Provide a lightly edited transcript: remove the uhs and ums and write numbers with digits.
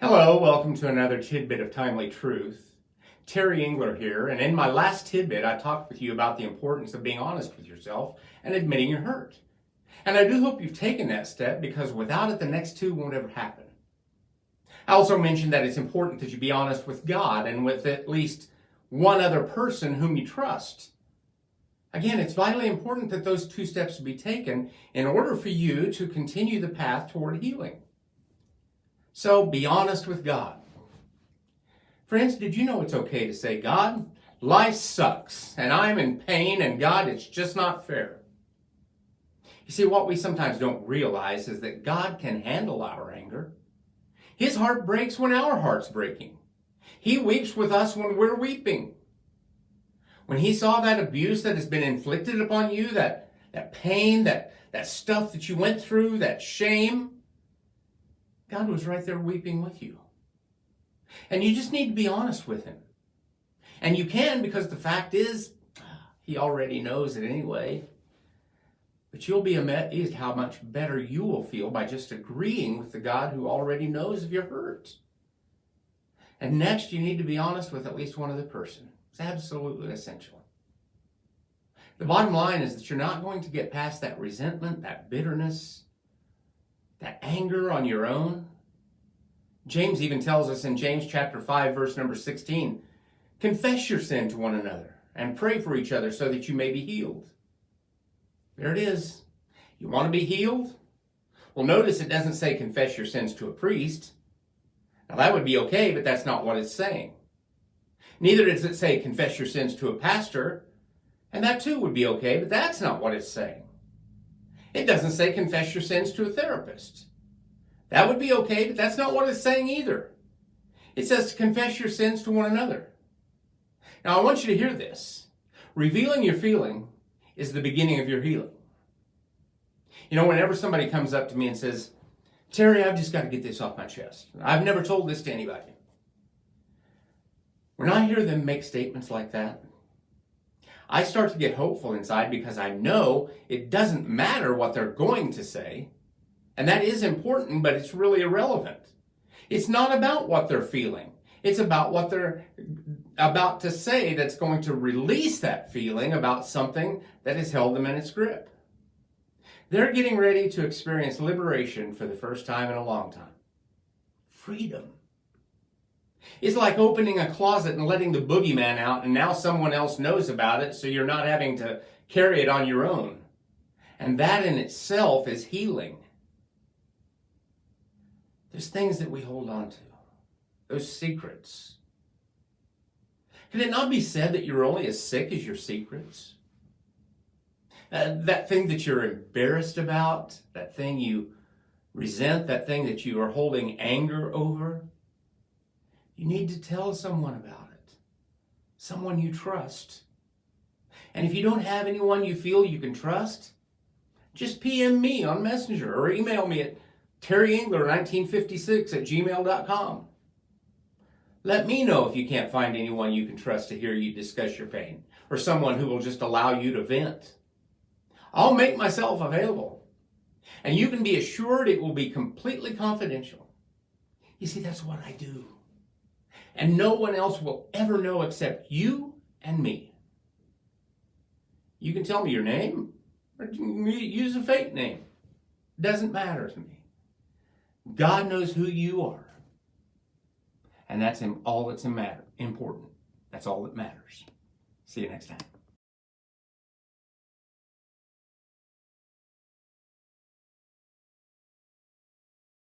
Hello, welcome to another tidbit of timely truth. Terry Engler here, and in my last tidbit, I talked with you about the importance of being honest with yourself and admitting you're hurt. And I do hope you've taken that step, because without it, the next two won't ever happen. I also mentioned that it's important that you be honest with God and with at least one other person whom you trust. Again, it's vitally important that those two steps be taken in order for you to continue the path toward healing. So be honest with God. Friends, did you know it's okay to say, God, life sucks, and I'm in pain, and God, it's just not fair? You see, what we sometimes don't realize is that God can handle our anger. His heart breaks when our heart's breaking. He weeps with us when we're weeping. When he saw that abuse that has been inflicted upon you, that pain, that stuff that you went through, that shame, God was right there weeping with you. And you just need to be honest with him. And you can, because the fact is, he already knows it anyway. But you'll be amazed how much better you will feel by just agreeing with the God who already knows of your hurt. And next, you need to be honest with at least one other person. It's absolutely essential. The bottom line is that you're not going to get past that resentment, that bitterness, that anger on your own. James even tells us in James chapter 5, verse number 16, confess your sin to one another and pray for each other so that you may be healed. There it is. You want to be healed? Well, notice it doesn't say confess your sins to a priest. Now that would be okay, but that's not what it's saying. Neither does it say confess your sins to a pastor, and that too would be okay, but that's not what it's saying. It doesn't say confess your sins to a therapist. That would be okay, but that's not what it's saying either. It says to confess your sins to one another. Now, I want you to hear this. Revealing your feeling is the beginning of your healing. You know, whenever somebody comes up to me and says, Terry, I've just got to get this off my chest. I've never told this to anybody. When I hear them make statements like that, I start to get hopeful inside, because I know it doesn't matter what they're going to say. And that is important, but it's really irrelevant. It's not about what they're feeling. It's about what they're about to say that's going to release that feeling about something that has held them in its grip. They're getting ready to experience liberation for the first time in a long time. Freedom. It's like opening a closet and letting the boogeyman out, and now someone else knows about it, so you're not having to carry it on your own. And that in itself is healing. There's things that we hold on to, those secrets. Can it not be said that you're only as sick as your secrets? That thing that you're embarrassed about, that thing you resent, that thing that you are holding anger over, you need to tell someone about it, someone you trust. And if you don't have anyone you feel you can trust, just PM me on Messenger or email me at terryengler1956@gmail.com. Let me know if you can't find anyone you can trust to hear you discuss your pain, or someone who will just allow you to vent. I'll make myself available, and you can be assured it will be completely confidential. You see, that's what I do. And no one else will ever know except you and me. You can tell me your name, or use a fake name. Doesn't matter to me. God knows who you are. And that's all that's important. That's all that matters. See you next time.